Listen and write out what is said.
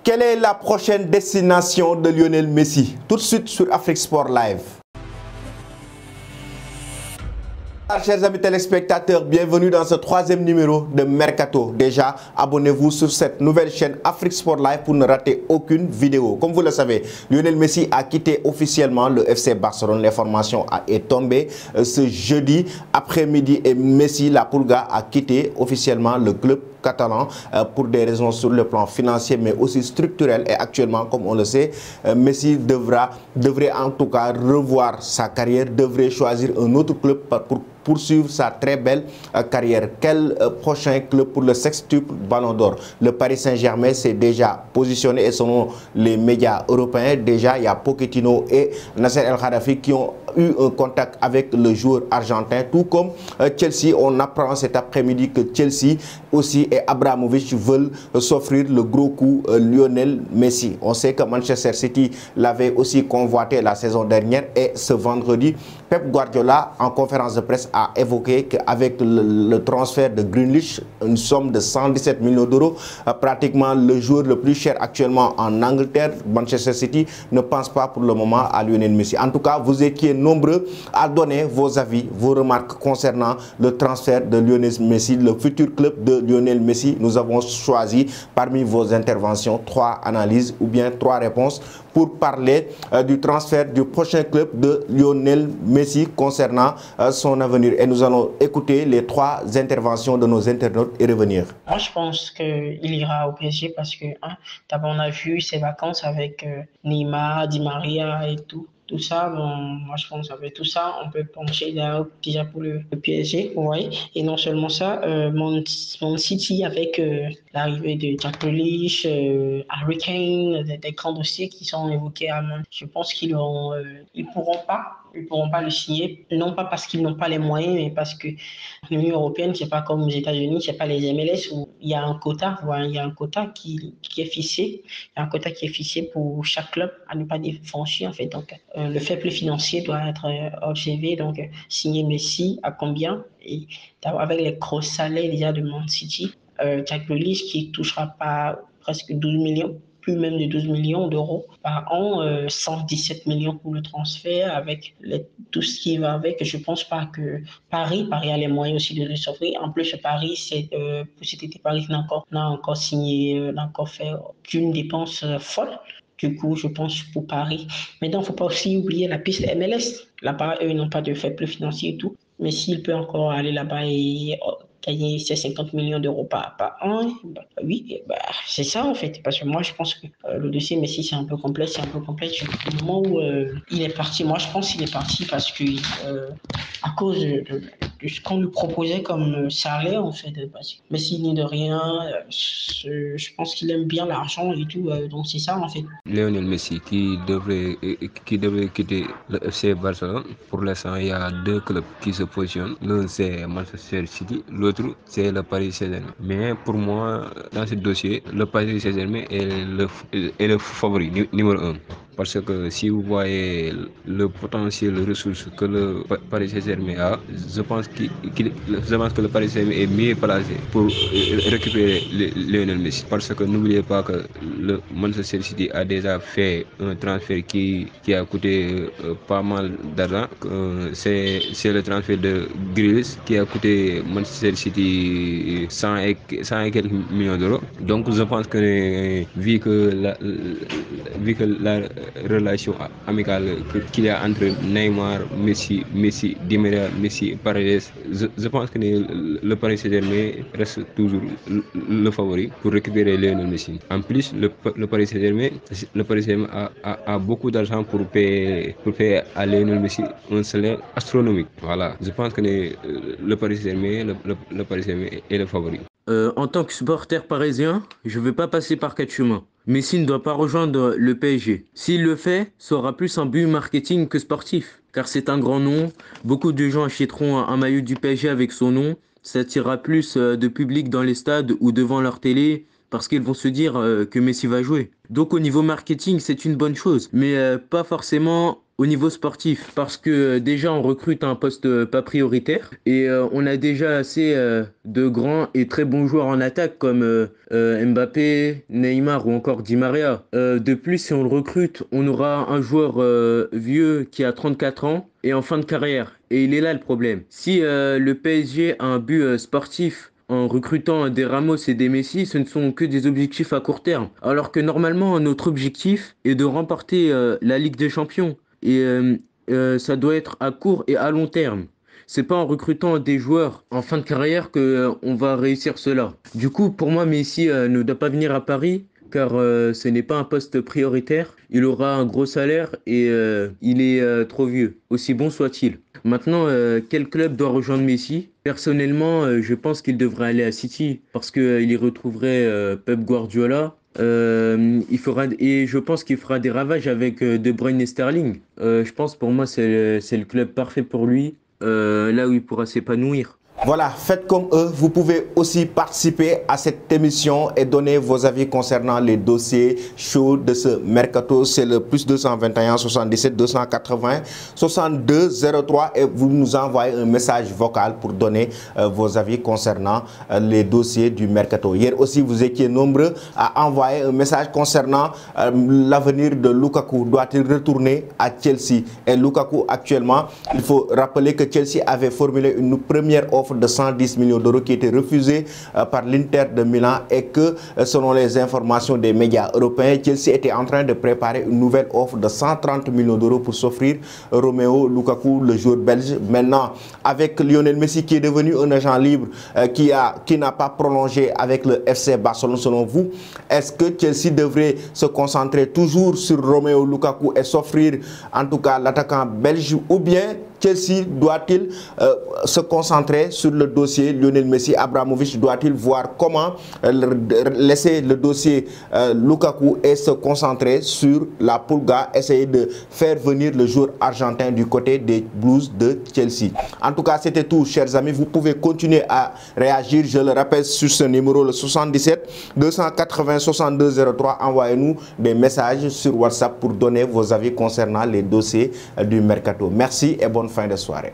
Quelle est la prochaine destination de Lionel Messi? Tout de suite sur Afrique Sport Live. Chers amis téléspectateurs, bienvenue dans ce troisième numéro de Mercato. Déjà, abonnez-vous sur cette nouvelle chaîne Afrique Sport Live pour ne rater aucune vidéo. Comme vous le savez, Lionel Messi a quitté officiellement le FC Barcelone. L'information est tombée ce jeudi après-midi et Messi, la Pulga, a quitté officiellement le club catalan pour des raisons sur le plan financier mais aussi structurel. Et actuellement, comme on le sait, Messi devrait en tout cas revoir sa carrière, devrait choisir un autre club pour poursuivre sa très belle carrière. Quel prochain club pour le sextuple Ballon d'Or? Le Paris Saint-Germain s'est déjà positionné et selon les médias européens, déjà il y a Pochettino et Nasser El Khelaifi qui ont eu un contact avec le joueur argentin, tout comme Chelsea. On apprend cet après-midi que Chelsea aussi et Abramovich veulent s'offrir le gros coup Lionel Messi. On sait que Manchester City l'avait aussi convoité la saison dernière et ce vendredi, Pep Guardiola en conférence de presse a évoqué qu'avec le transfert de Grealish, une somme de 117 millions d'euros, pratiquement le joueur le plus cher actuellement en Angleterre, Manchester City ne pense pas pour le moment à Lionel Messi. En tout cas, vous étiez nombreux à donner vos avis, vos remarques concernant le transfert de Lionel Messi, le futur club de Lionel Messi. Nous avons choisi parmi vos interventions 3 analyses ou bien 3 réponses pour parler du transfert du prochain club de Lionel Messi concernant son avenir. Et nous allons écouter les 3 interventions de nos internautes et revenir. Moi, je pense qu'il ira au PSG parce que d'abord, on a vu ses vacances avec Neymar, Di Maria et tout. Tout ça, bon, moi je pense qu'avec tout ça, on peut pencher déjà pour le PSG, ouais. Et non seulement ça, mon City avec l'arrivée de Jack Grealish, Harry Kane, des grands dossiers qui sont évoqués à moi. Je pense ils pourront pas le signer, non pas parce qu'ils n'ont pas les moyens, mais parce que l'Union européenne, c'est pas comme aux États-Unis, c'est pas les MLS où il y a un quota, voilà, il y a un quota qui est fixé, il y a un quota qui est fixé pour chaque club à ne pas franchir en fait. Donc le fair play financier doit être observé. Donc signer Messi à combien et avec les gros salaires déjà de Man City, Jack Grealish qui touchera pas presque 12 millions. Plus même de 12 millions d'euros par an, 117 millions pour le transfert, avec tout ce qui va avec. Je ne pense pas que Paris a les moyens aussi de le s'offrir. En plus, Paris, pour cet été, Paris n'a encore signé, n'a encore fait aucune dépense folle. Du coup, je pense pour Paris. Maintenant, il ne faut pas aussi oublier la piste MLS. Là-bas, eux, ils n'ont pas de faible financier et tout. Mais s'il peut encore aller là-bas et gagner ses 50 millions d'euros par an, oui, c'est ça en fait. Parce que moi, je pense que le dossier Messi, c'est un peu complexe. Au moment où il est parti, moi, je pense qu'il est parti parce que à cause de ce qu'on lui proposait comme salaire, en fait. Messi, ni de rien, je pense qu'il aime bien l'argent et tout. Donc, c'est ça en fait. Lionel Messi qui devrait quitter le FC Barcelone. Pour l'instant, il y a 2 clubs qui se positionnent. L'un c'est Manchester City, l'autre c'est le Paris Saint-Germain. Mais pour moi, dans ce dossier, le Paris Saint-Germain est le favori numéro 1. Parce que si vous voyez le potentiel de ressources que le Paris Saint-Germain a, je pense que le Paris Saint-Germain est mieux placé pour récupérer Lionel Messi. Parce que n'oubliez pas que le Manchester City a déjà fait un transfert qui a coûté pas mal d'argent. C'est le transfert de Grealish qui a coûté Manchester City 100 et quelques millions d'euros. Donc je pense que vu que la relation amicale qu'il y a entre Neymar, Messi, Di Maria, Messi, Paredes, je pense que le Paris Saint-Germain reste toujours le favori pour récupérer Lionel Messi. En plus, le Paris Saint-Germain a beaucoup d'argent pour payer à Lionel Messi un salaire astronomique. Voilà, je pense que le Paris Saint-Germain est le favori. En tant que supporter parisien, je ne vais pas passer par 4 chemins. Messi ne doit pas rejoindre le PSG. S'il le fait, ça aura plus un but marketing que sportif. Car c'est un grand nom, beaucoup de gens achèteront un maillot du PSG avec son nom. Ça attirera plus de public dans les stades ou devant leur télé parce qu'ils vont se dire que Messi va jouer. Donc au niveau marketing, c'est une bonne chose, mais pas forcément au niveau sportif parce que déjà on recrute à un poste pas prioritaire et on a déjà assez de grands et très bons joueurs en attaque comme Mbappé, Neymar ou encore Di Maria. De plus, si on le recrute, on aura un joueur vieux qui a 34 ans et en fin de carrière. Et il est là le problème. Si le PSG a un but sportif en recrutant des Ramos et des Messi, ce ne sont que des objectifs à court terme. Alors que normalement, notre objectif est de remporter la Ligue des Champions. Et ça doit être à court et à long terme. C'est pas en recrutant des joueurs en fin de carrière que on va réussir cela. Du coup, pour moi, Messi ne doit pas venir à Paris car ce n'est pas un poste prioritaire. Il aura un gros salaire et il est trop vieux, aussi bon soit-il. Maintenant, quel club doit rejoindre Messi? Personnellement, je pense qu'il devrait aller à City parce qu'il y retrouverait Pep Guardiola. Et je pense qu'il fera des ravages avec De Bruyne et Sterling. Je pense pour moi c'est le club parfait pour lui, là où il pourra s'épanouir. Voilà, faites comme eux, vous pouvez aussi participer à cette émission et donner vos avis concernant les dossiers chauds de ce mercato. C'est le plus 221 77 280 62 03 et vous nous envoyez un message vocal pour donner vos avis concernant les dossiers du mercato. Hier aussi, vous étiez nombreux à envoyer un message concernant l'avenir de Lukaku. Doit-il retourner à Chelsea? Et Lukaku, actuellement, il faut rappeler que Chelsea avait formulé une première offre de 110 millions d'euros qui était refusée par l'Inter de Milan et que selon les informations des médias européens, Chelsea était en train de préparer une nouvelle offre de 130 millions d'euros pour s'offrir Romelu Lukaku, le joueur belge. Maintenant, avec Lionel Messi qui est devenu un agent libre qui n'a pas prolongé avec le FC Barcelone, selon vous, est-ce que Chelsea devrait se concentrer toujours sur Romelu Lukaku et s'offrir en tout cas l'attaquant belge, ou bien Chelsea doit-il se concentrer sur le dossier Lionel Messi? Abramovich doit-il voir comment laisser le dossier Lukaku et se concentrer sur la Pulga, essayer de faire venir le joueur argentin du côté des Blues de Chelsea? En tout cas, c'était tout, chers amis. Vous pouvez continuer à réagir, je le rappelle, sur ce numéro, le 77 280 62 03. Envoyez-nous des messages sur WhatsApp pour donner vos avis concernant les dossiers du mercato. Merci et bonne fin de soirée.